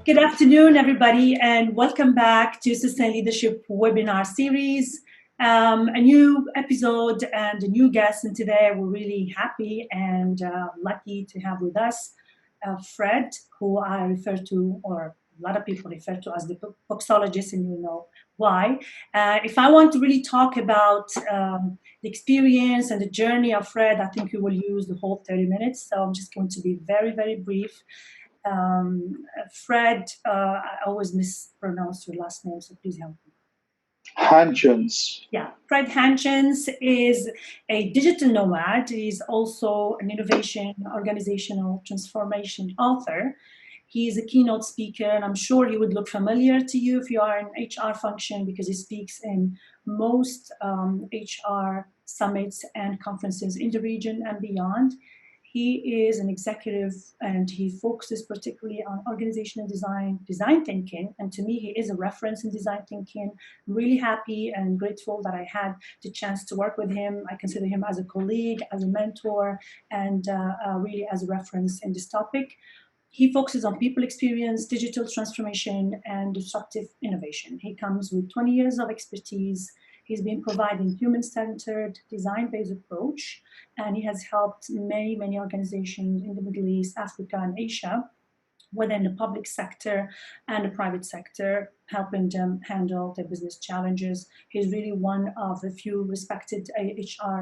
Good afternoon, everybody, and welcome back to Sustained Leadership webinar series. A new episode and a new guest, and today we're really happy and lucky to have with us Fred, who I refer to, or a lot of people refer to as the boxologist, and you know why. If I want to really talk about the experience and the journey of Fred, I think we will use the whole 30 minutes, so I'm just going to be very, very brief. Fred, I always mispronounce your last name, so please help me. Hanchens. Yeah, Fred Hanchens is a digital nomad. He's also an innovation, organizational transformation author. He is a keynote speaker, and I'm sure he would look familiar to you if you are in HR function because he speaks in most HR summits and conferences in the region and beyond. He is an executive and he focuses particularly on organizational design thinking. And to me, he is a reference in design thinking. I'm really happy and grateful that I had the chance to work with him. I consider him as a colleague, as a mentor, and really as a reference in this topic. He focuses on people experience, digital transformation, and disruptive innovation. He comes with 20 years of expertise. He's been providing human-centered, design-based approach, and he has helped many, many organizations in the Middle East, Africa, and Asia, within the public sector and the private sector, helping them handle their business challenges. He's really one of the few respected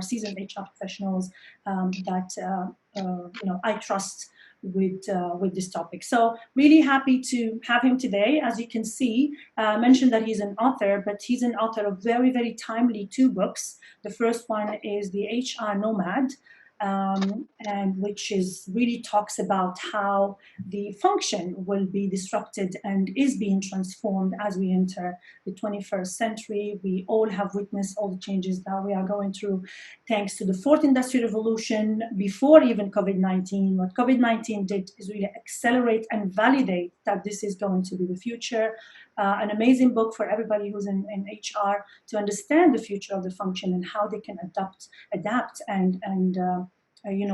seasoned HR professionals that I trust with this topic. So really happy to have him today. As you can see, mentioned that he's an author, but he's an author of very, very timely two books. The first one is The HR Nomad, and which is really talks about how the function will be disrupted and is being transformed as we enter the 21st century. We all have witnessed all the changes that we are going through thanks to the fourth industrial revolution before even COVID-19. What COVID-19 did is really accelerate and validate that this is going to be the future. An amazing book for everybody who's in HR to understand the future of the function and how they can adapt and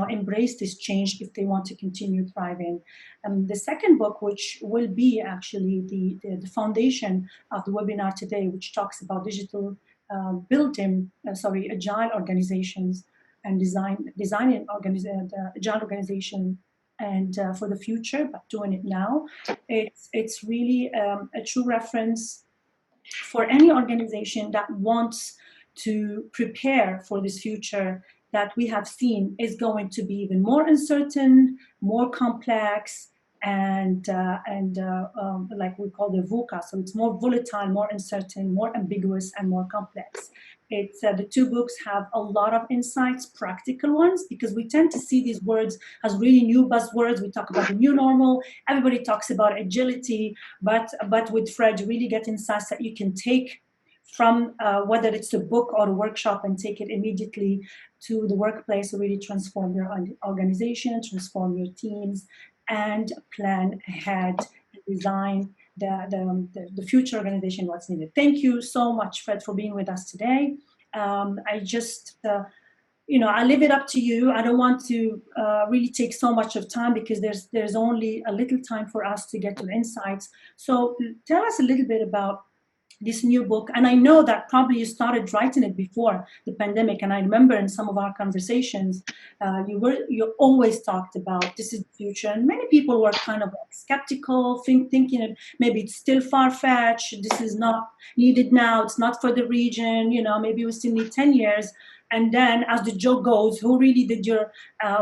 embrace this change if they want to continue thriving. The second book, which will be actually the foundation of the webinar today, which talks about digital agile organizations and designing agile organization and for the future, but doing it now. It's really a true reference for any organization that wants to prepare for this future that we have seen is going to be even more uncertain, more complex, and like we call the VUCA, so it's more volatile, more uncertain, more ambiguous, and more complex. It's the two books have a lot of insights, practical ones, because we tend to see these words as really new buzzwords. We talk about the new normal. Everybody talks about agility, but with Fred, you really get insights that you can take from whether it's a book or a workshop and take it immediately to the workplace to really transform your organization, transform your teams, and plan ahead and design the future organization, what's needed. Thank you so much, Fred, for being with us today. I just, I leave it up to you. I don't want to really take so much of time because there's only a little time for us to get to the insights. So tell us a little bit about this new book. And I know that probably you started writing it before the pandemic. And I remember in some of our conversations, you always talked about this is the future. And many people were kind of skeptical, thinking that maybe it's still far-fetched. This is not needed now. It's not for the region. Maybe we still need 10 years. And then as the joke goes, who really did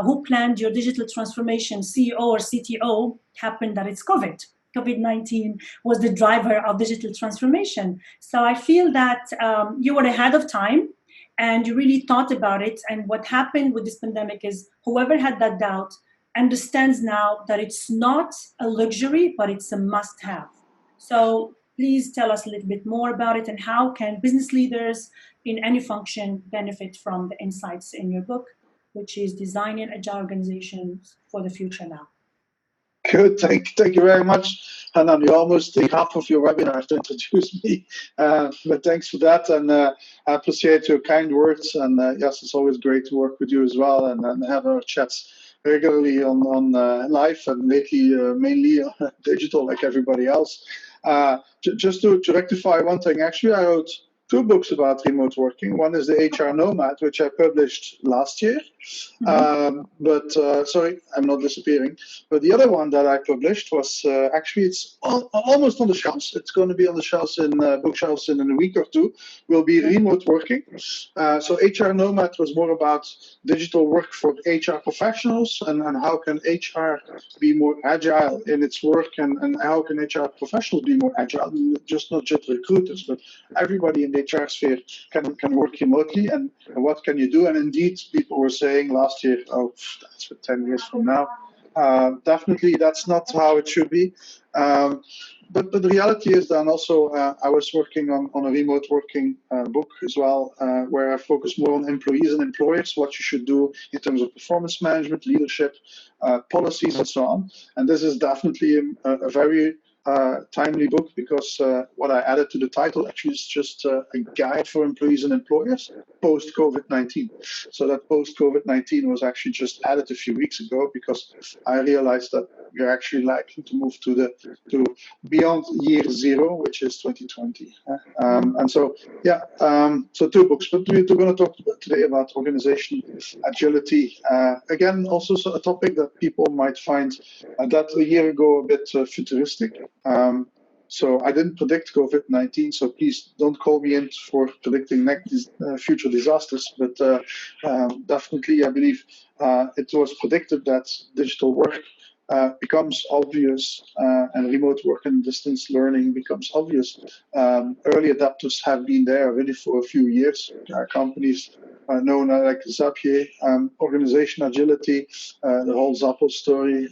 who planned your digital transformation, CEO or CTO, happened that it's COVID-19 was the driver of digital transformation. So I feel that you were ahead of time and you really thought about it. And what happened with this pandemic is whoever had that doubt understands now that it's not a luxury, but it's a must-have. So please tell us a little bit more about it and how can business leaders in any function benefit from the insights in your book, which is Designing Agile Organizations for the Future Now. Good, thank you very much, Hanan. You almost take half of your webinar to introduce me, but thanks for that, and I appreciate your kind words. And yes, it's always great to work with you as well and have our chats regularly on live and lately mainly digital like everybody else. Just to rectify one thing, actually I wrote two books about remote working. One is the HR Nomad, which I published last year. But sorry, I'm not disappearing. But the other one that I published was actually it's almost on the shelves. It's going to be on the shelves in bookshelves in a week or two. Will be remote working. So HR Nomad was more about digital work for HR professionals and how can HR be more agile in its work and how can HR professionals be more agile, just not just recruiters, but everybody in the HR sphere can work remotely and what can you do? And indeed, people were saying last year, oh, that's for 10 years from now. Definitely, that's not how it should be. But the reality is that also I was working on a remote working book as well, where I focus more on employees and employers, what you should do in terms of performance management, leadership, policies, and so on. And this is definitely a very timely book because what I added to the title actually is just a guide for employees and employers post-COVID-19. So that post-COVID-19 was actually just added a few weeks ago because I realized that we're actually likely to move to beyond year zero, which is 2020. And so, yeah, so two books, but we're going to talk today about organization agility. Again, also a topic that people might find that a year ago a bit futuristic. So I didn't predict COVID-19, so please don't call me in for predicting future disasters, but definitely I believe it was predicted that digital work becomes obvious and remote work and distance learning becomes obvious. Early adapters have been there already for a few years. Companies known like Zapier, organization agility, the whole Zappos story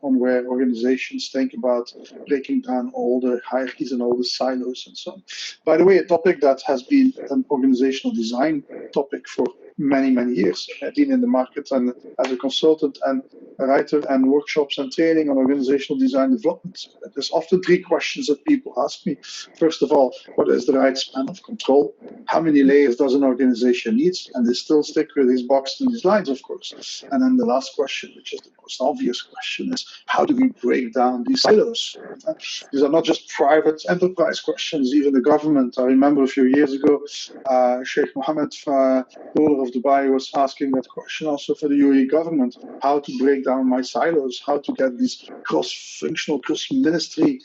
on where organizations think about breaking down all the hierarchies and all the silos and so on. By the way, a topic that has been an organizational design topic for many, many years. I've been in the market and as a consultant and a writer and workshops and training on organizational design development. There's often three questions that people ask me. First of all, what is the right span of control? How many layers does an organization need? And they still stick with these boxes and these lines, of course. And then the last question, which is the most obvious question, is how do we break down these silos? These are not just private enterprise questions. Even the government, I remember a few years ago, Sheikh Mohammed, ruler of Dubai, was asking that question also for the UAE government, how to break down my silos, how to get these cross-functional, cross-ministry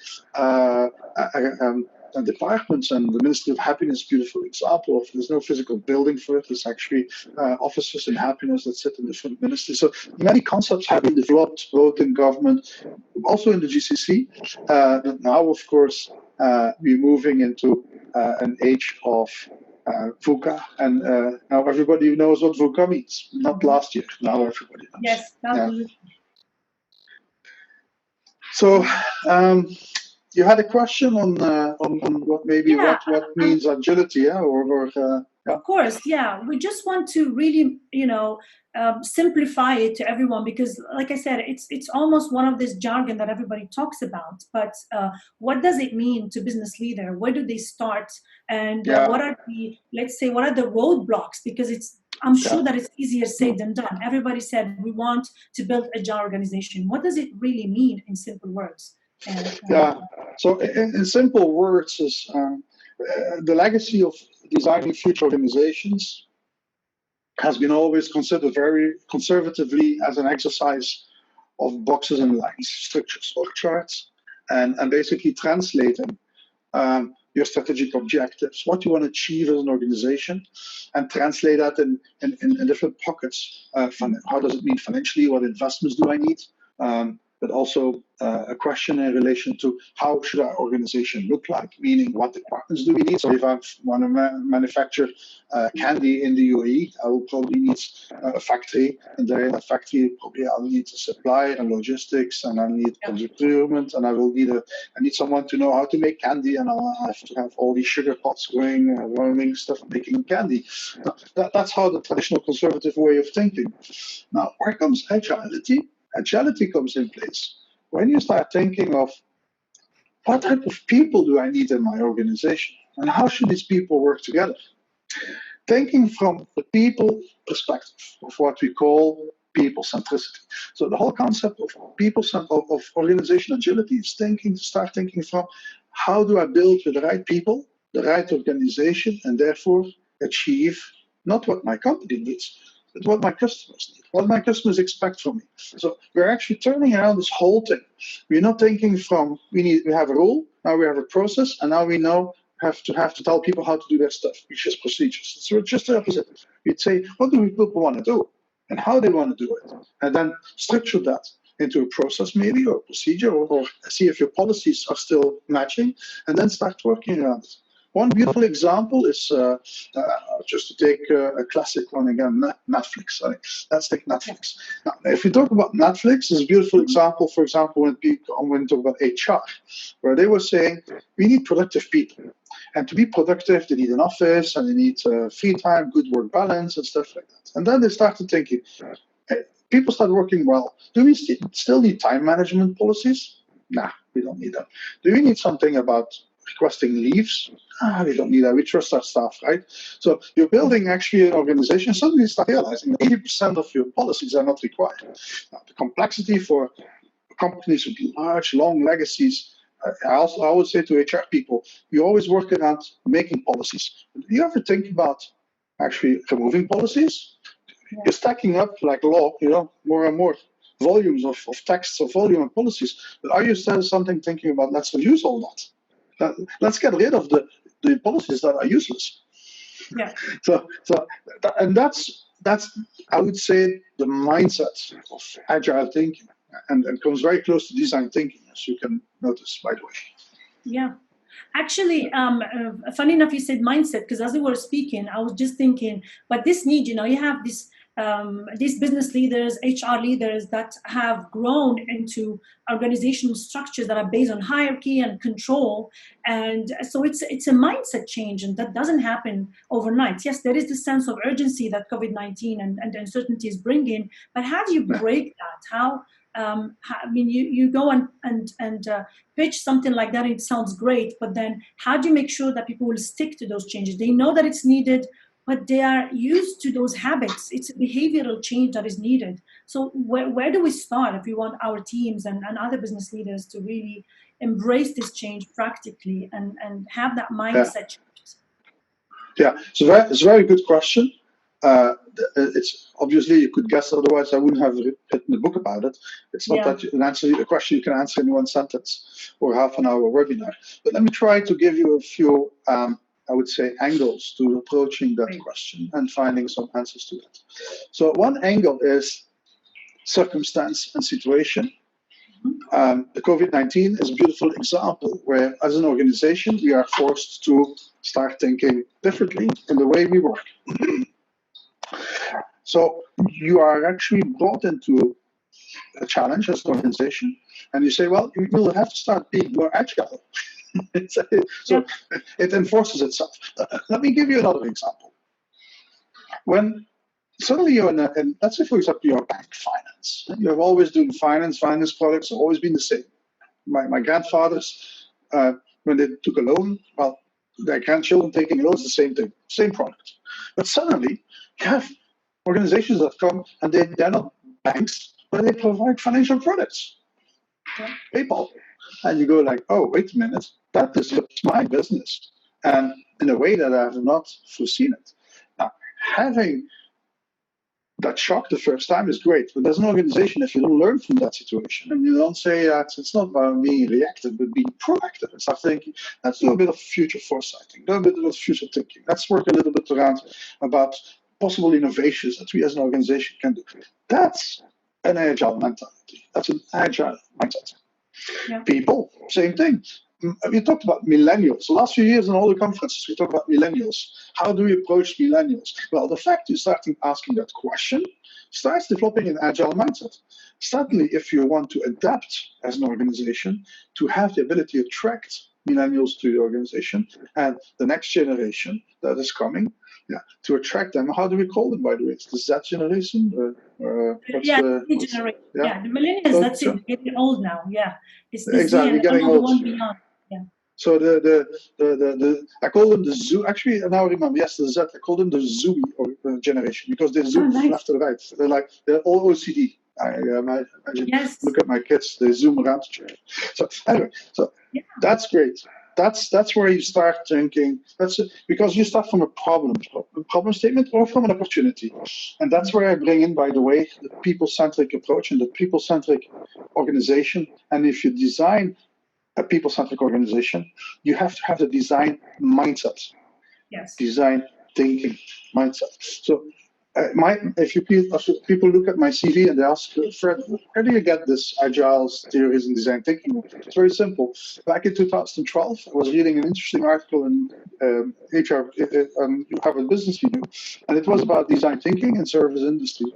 departments, and the Ministry of Happiness, beautiful example of there's no physical building for it. There's actually offices in happiness that sit in different ministries. So many concepts have been developed both in government, also in the GCC. But now, of course, we're moving into an age of VUCA, and now everybody knows what VUCA means. Not last year, now everybody knows. Yes, absolutely. Yeah. So you had a question on what maybe what means agility, yeah, or yeah. Of course, yeah. We just want to really, simplify it to everyone because, like I said, it's almost one of this jargon that everybody talks about. But what does it mean to business leader? Where do they start? And what are the roadblocks? Because I'm sure that it's easier said than done. Everybody said we want to build a agile organization. What does it really mean in simple words? So in simple words is the legacy of designing future organizations has been always considered very conservatively as an exercise of boxes and lines, structures, or charts, and basically translating your strategic objectives, what you want to achieve as an organization, and translate that in different pockets. How does it mean financially? What investments do I need? But also a question in relation to how should our organization look like, meaning what departments do we need? So if I want to manufacture candy in the UAE, I will probably need a factory, and there in that factory probably I'll need a supply and logistics, and I need procurement, and I need someone to know how to make candy, and I'll have to have all these sugar pots going, running stuff, making candy. That's how the traditional conservative way of thinking. Now, where comes agility? Agility comes in place when you start thinking of what type of people do I need in my organization and how should these people work together? Thinking from the people perspective of what we call people centricity. So the whole concept of of organization agility is start thinking from how do I build with the right people, the right organization, and therefore achieve not what my company needs, but what my customers need, what my customers expect from me. So we're actually turning around this whole thing. We're not thinking from we have a rule, now we have a process, and now we know have to tell people how to do their stuff, which is procedures. So it's just the opposite. We'd say, what do people want to do and how they want to do it? And then structure that into a process maybe or a procedure or see if your policies are still matching and then start working around it. One beautiful example is, just to take a classic one again, Netflix. Let's take Netflix. Now, if you talk about Netflix, it's a beautiful example, for example, when you talk about HR, where they were saying, we need productive people. And to be productive, they need an office and they need free time, good work balance and stuff like that. And then they started thinking, hey, people start working well. Do we still need time management policies? Nah, we don't need that. Do we need something about requesting leaves? We don't need that. We trust our staff, right? So you're building actually an organization. Suddenly you start realizing that 80% of your policies are not required. Now, the complexity for companies with large, long legacies, I would say to HR people, you always work around making policies. Do you ever think about actually removing policies? Yeah. You're stacking up like law, more and more volumes of texts or volume of policies. But are you still something thinking about let's reduce all that? Let's get rid of the policies that are useless. Yeah. And that's I would say the mindset of agile thinking, and it comes very close to design thinking, as you can notice, by the way. Yeah. Actually, funny enough, you said mindset, because as you were speaking, I was just thinking, but this need, you have these business leaders, HR leaders that have grown into organizational structures that are based on hierarchy and control. And so it's a mindset change, and that doesn't happen overnight. Yes, there is this sense of urgency that COVID-19 and uncertainty is bringing, but how do you break that? I mean, you go and pitch something like that, and it sounds great, but then how do you make sure that people will stick to those changes? They know that it's needed, but they are used to those habits. It's a behavioral change that is needed. So where do we start if we want our teams and other business leaders to really embrace this change practically and have that mindset change? Yeah, it's a very good question. It's obviously you could guess, otherwise I wouldn't have written a book about it. It's not that a question you can answer in one sentence or half an hour webinar. But let me try to give you a few, I would say, angles to approaching that question and finding some answers to that. So one angle is circumstance and situation. The COVID-19 is a beautiful example where, as an organization, we are forced to start thinking differently in the way we work. So you are actually brought into a challenge as an organization, and you say, well, you will have to start being more agile. So it enforces itself. Let me give you another example. When suddenly you're let's say, for example, you're bank finance. You have always done finance products have always been the same. My grandfathers, when they took a loan, well, their grandchildren taking loans, the same thing, same product. But suddenly you have organizations that come and they're not banks, but they provide financial products. PayPal. And you go like, oh, wait a minute, that disrupts my business. And in a way that I have not foreseen it. Now, having that shock the first time is great, but as an organization, if you don't learn from that situation and you don't say that it's not about being reactive, but being proactive and start thinking, let's do a bit of future foresighting, do a bit of future thinking. Let's work a little bit around about possible innovations that we as an organization can do. That's an agile mentality. That's an agile mindset. Yeah. People, same thing. We talked about millennials. The last few years in all the conferences, we talked about millennials. How do we approach millennials? Well, the fact you start asking that question starts developing an agile mindset. Certainly, if you want to adapt as an organization to have the ability to attract millennials to the organization and the next generation that is coming, to attract them. How do we call them, by the way? It's the Z generation? The generation. The millennials, that's it. Getting old now. Yeah. It's exactly, getting old. old. Beyond. Yeah. So the I call them the zoo. Actually, now I remember. Yes, the Z. I call them the zoomy generation because they zoom nice. left to right. They're all OCD. I imagine. Yes. Look at my kids. They zoom around. So anyway, so Yeah. that's great. That's where you start thinking. Because you start from a problem statement or from an opportunity, and that's where I bring in, by the way, the people-centric approach and the people-centric organization. And if you design a people-centric organization, you have to have the design mindset, Yes. design thinking mindset. So, if people look at my CV and they ask, Fred, where do you get this agile theories and design thinking? It's very simple. Back in 2012, I was reading an interesting article in HR, Harvard Business Review, and it was about design thinking in service industry.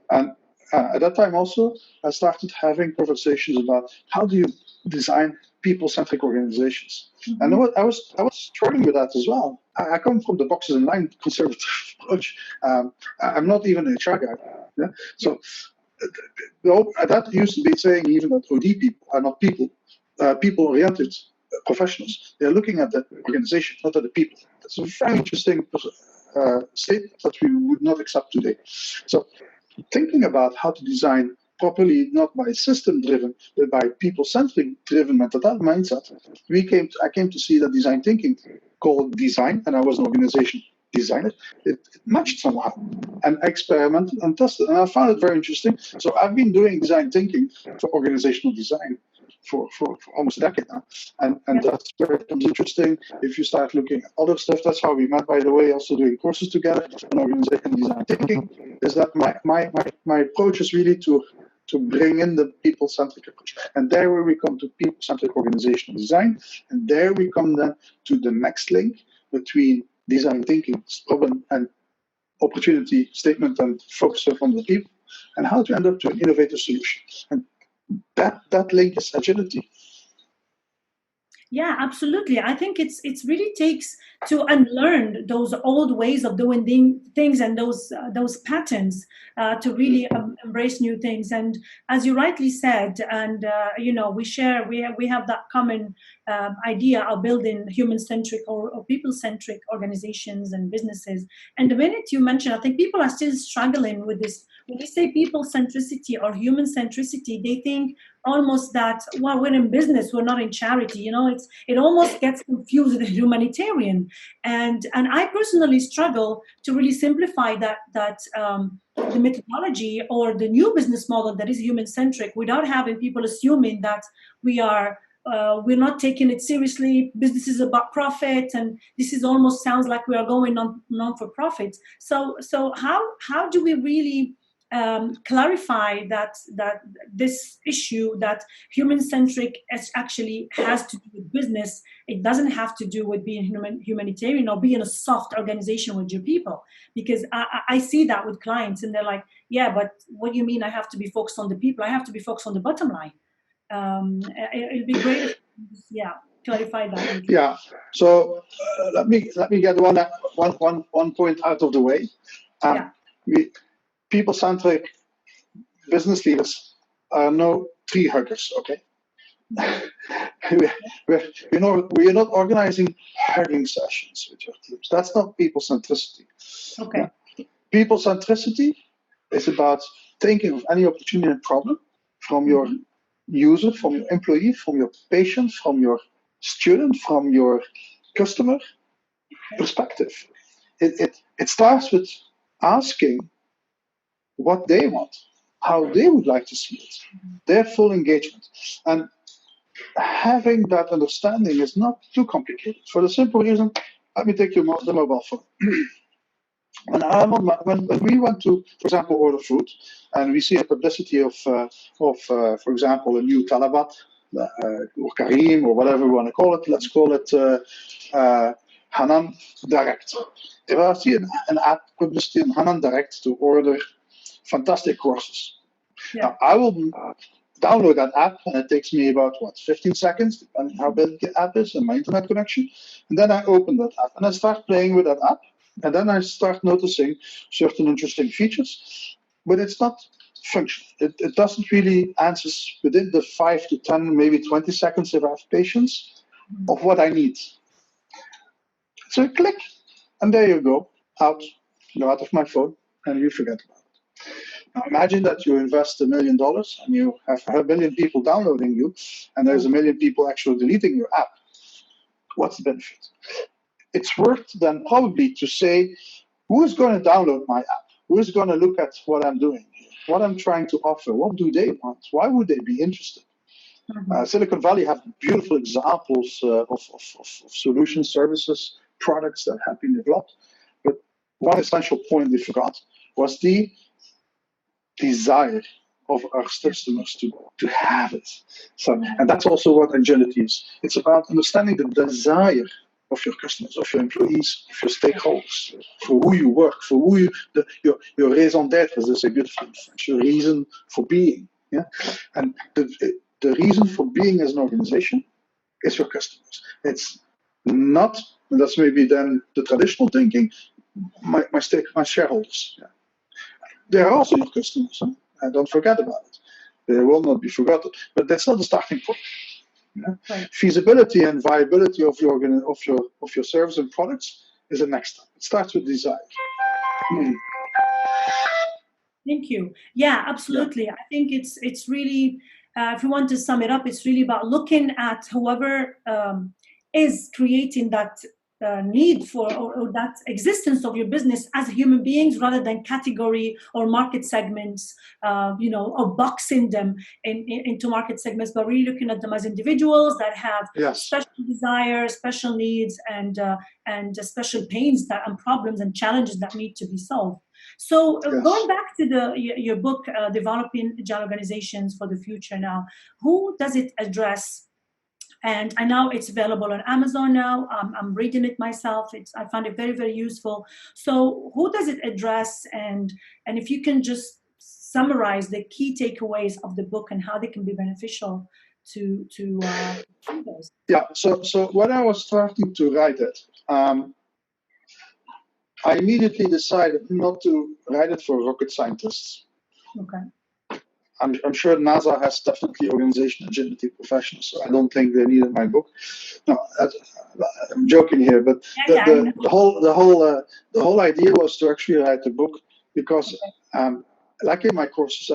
And at that time also, I started having conversations about how do you design people-centric organizations. Mm-hmm. And I was struggling with that as well. I come from the boxes and line conservative approach. I'm not even an HR guy. Yeah? So that used to be saying even that OD people are not people-oriented professionals. They're looking at the organization, not at the people. That's a very interesting statement that we would not accept today. So thinking about how to design properly, not by system-driven, but by people-centric driven mindset, I came to see that design thinking called design, and I was an organization designer. It matched somehow, and I experimented and tested, and I found it very interesting. So I've been doing design thinking for organizational design for almost a decade now, and that's where it becomes interesting. If you start looking at other stuff, that's how we met, by the way, also doing courses together on organizational design thinking. Is that my approach is really to bring in the people-centric approach, and there we come to people-centric organizational design, and there we come then to the next link between design thinking, problem and opportunity statement, and focus on the people, and how to end up to an innovative solution. And that link is agility. Yeah, absolutely. I think it's really takes to unlearn those old ways of doing things and those patterns to really embrace new things. And as you rightly said, and we have that common idea of building human-centric or people-centric organizations and businesses. And the minute you mention, I think people are still struggling with this. When they say people centricity or human centricity, they think almost that, well, we're in business, we're not in charity. It almost gets confused with humanitarian. And I personally struggle to really simplify that the methodology or the new business model that is human centric without having people assuming that we're not taking it seriously. Business is about profit, and this is almost sounds like we are going non for profit. So how do we really clarify that this issue that human-centric actually has to do with business? It doesn't have to do with being humanitarian or being a soft organization with your people, because I see that with clients and they're like, yeah, but what do you mean I have to be focused on the people? I have to be focused on the bottom line. It'd be great if clarify that. Yeah, so let me get one point out of the way. People-centric business leaders are no tree huggers, okay? We're not organizing hugging sessions with your teams. That's not people-centricity. Okay. People-centricity is about thinking of any opportunity and problem from your user, from your employee, from your patient, from your student, from your customer perspective. It starts with asking what they want, how they would like to see it, their full engagement. And having that understanding is not too complicated. For the simple reason, let me take the mobile phone. When we want to, for example, order food, and we see a publicity of for example, a new Talabat, or Kareem, or whatever we want to call it, let's call it Hanan Direct. If I see an ad publicity in Hanan Direct to order fantastic courses. Yeah. Now, I will download that app, and it takes me about 15 seconds, depending how big the app is and my internet connection. And then I open that app and I start playing with that app, and then I start noticing certain interesting features, but it's not functional. It doesn't really answer within the 5 to 10, maybe 20 seconds if I have patience. of what I need. So you click, and there you go, you're out of my phone, and you forget about it. Now imagine that you invest $1 million and you have 1 million people downloading you, and there's 1 million people actually deleting your app. What's the benefit? It's worth then probably to say, who is going to download my app? Who is going to look at what I'm doing here? What I'm trying to offer? What do they want? Why would they be interested? Silicon Valley have beautiful examples of solution services, products that have been developed. But one essential point they forgot was the desire of our customers to have it. So, and that's also what agility is. It's about understanding the desire of your customers, of your employees, of your stakeholders, for who you work, for who your raison d'être, as they say beautifully in French, your reason for being. Yeah, and the reason for being as an organization is your customers. It's not, and that's maybe then the traditional thinking, my shareholders. Yeah. They are also your customers, and don't forget about it. They will not be forgotten, but that's not the starting point. Yeah? Right. Feasibility and viability of your service and products is the next step. It starts with desire. Thank you. Yeah, absolutely. Yeah. I think it's really, if you want to sum it up, it's really about looking at whoever is creating that need for or that existence of your business as human beings, rather than category or market segments, or boxing them into market segments, but really looking at them as individuals that have special desires, special needs, and special pains and problems and challenges that need to be solved. So going back to your book, Developing Agile Organizations for the Future now, who does it address? And I know it's available on Amazon now. I'm reading it myself. I found it very, very useful. So who does it address? And if you can just summarize the key takeaways of the book and how they can be beneficial to those. Yeah, so when I was starting to write it, I immediately decided not to write it for rocket scientists. Okay. I'm sure NASA has definitely organization agility professionals, so I don't think they needed my book. No, I'm joking here, but the whole idea was to actually write the book because, like in my courses,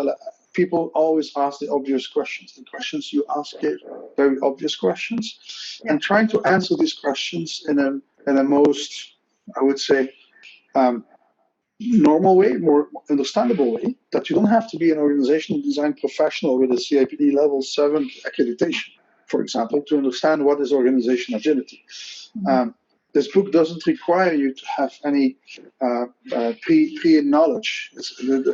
people always ask the obvious questions. The questions you ask are very obvious questions, and trying to answer these questions in a most, I would say, normal way, more understandable way, that you don't have to be an organizational design professional with a CIPD level 7 accreditation, for example, to understand what is organization agility. This book doesn't require you to have any pre-knowledge.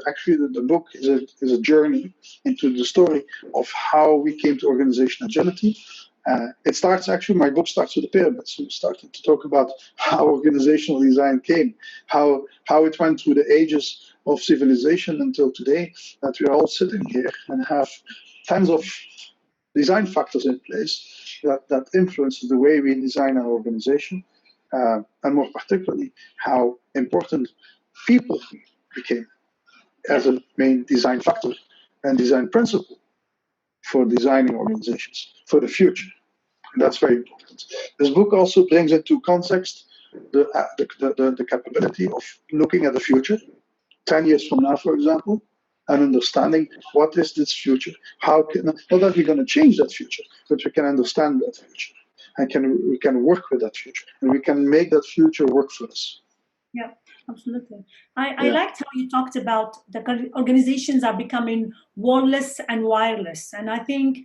Actually, the book is a journey into the story of how we came to organization agility. It starts, actually, my book starts with the pyramid. So we started to talk about how organizational design came, how it went through the ages of civilization until today, that we're all sitting here and have tons of design factors in place that influences the way we design our organization, and more particularly, how important people became as a main design factor and design principle for designing organizations for the future. And that's very important. This book also brings into context the capability of looking at the future, 10 years from now, for example, and understanding what is this future. How can, not that we're going to change that future, but we can understand that future, and we can work with that future, and we can make that future work for us. Yeah, absolutely. I liked how you talked about the organizations are becoming wall-less and wireless, and I think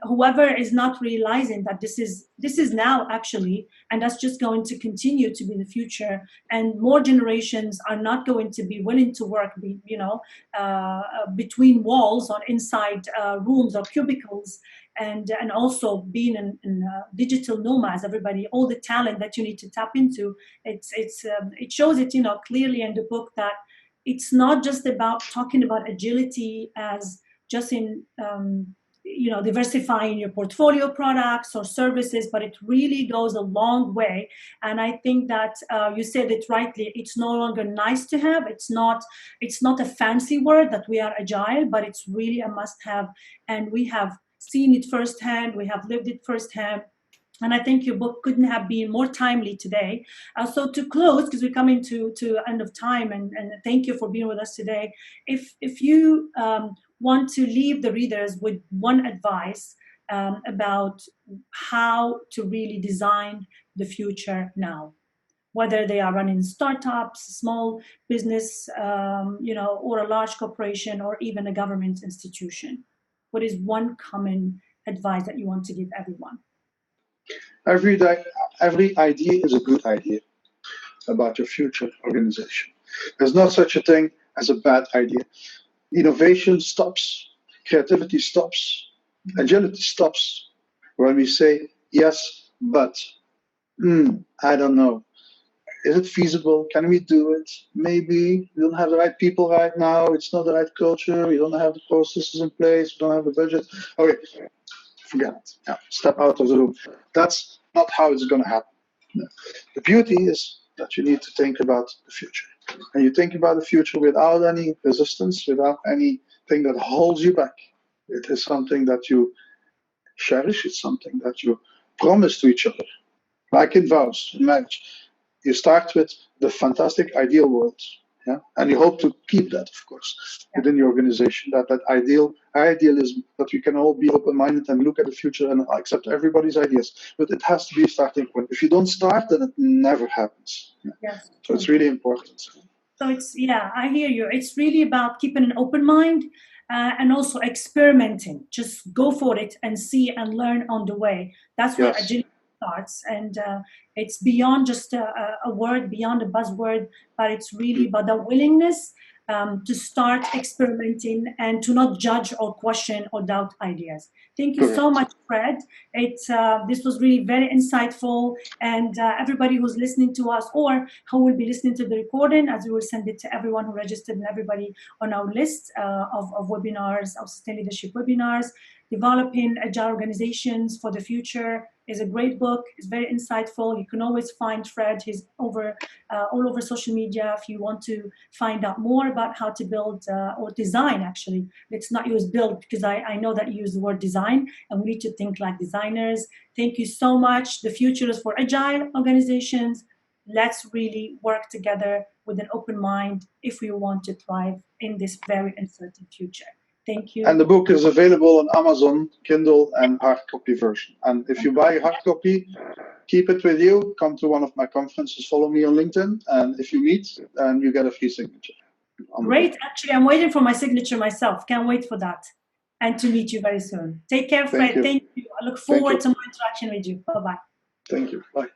whoever is not realizing that this is now actually, and that's just going to continue to be the future, and more generations are not going to be willing to work, between walls or inside rooms or cubicles. And also being in digital nomads, everybody, all the talent that you need to tap into, it shows it, clearly in the book that it's not just about talking about agility as just in, diversifying your portfolio products or services, but it really goes a long way. And I think that you said it rightly. It's no longer nice to have. It's not a fancy word that we are agile, but it's really a must-have, and we have seen it firsthand. We have lived it firsthand. And I think your book couldn't have been more timely today. So to close, because we're coming to end of time, and thank you for being with us today. If you want to leave the readers with one advice about how to really design the future now, whether they are running startups, small business, or a large corporation, or even a government institution, what is one common advice that you want to give everyone? Every day, every idea is a good idea about your future organization. There's not such a thing as a bad idea. Innovation stops, creativity stops, agility stops when we say yes, but I don't know. Is it feasible? Can we do it? Maybe we don't have the right people right now. It's not the right culture. We don't have the processes in place. We don't have the budget. Okay, forget it. Yeah, step out of the room. That's not how it's going to happen. No. The beauty is that you need to think about the future. And you think about the future without any resistance, without anything that holds you back. It is something that you cherish. It's something that you promise to each other. Like in vows, in marriage. You start with the fantastic ideal world. Yeah? And you hope to keep that, of course, within your organization, that idealism, that we can all be open-minded and look at the future and accept everybody's ideas. But it has to be a starting point. If you don't start, then it never happens. Yeah? Yes. So it's really important. So I hear you. It's really about keeping an open mind and also experimenting. Just go for it and see and learn on the way. That's where agility starts. And it's beyond just a word, beyond a buzzword, but it's really about the willingness to start experimenting and to not judge or question or doubt ideas. Thank you so much, Fred. This was really very insightful, and everybody who's listening to us or who will be listening to the recording, as we will send it to everyone who registered and everybody on our list of webinars, of sustained leadership webinars. Developing Agile Organizations for the Future is a great book. It's very insightful. You can always find Fred. He's all over social media if you want to find out more about how to build or design, actually. Let's not use build, because I know that you use the word design, and we need to think like designers. Thank you so much. The future is for Agile organizations. Let's really work together with an open mind if we want to thrive in this very uncertain future. Thank you. And the book is available on Amazon, Kindle, and hard copy version. And if you buy a hard copy, keep it with you. Come to one of my conferences. Follow me on LinkedIn. And if you meet, then you get a free signature. Great. Actually, I'm waiting for my signature myself. Can't wait for that. And to meet you very soon. Take care, Fred. Thank you. I look forward to more interaction with you. Bye-bye. Thank you. Bye.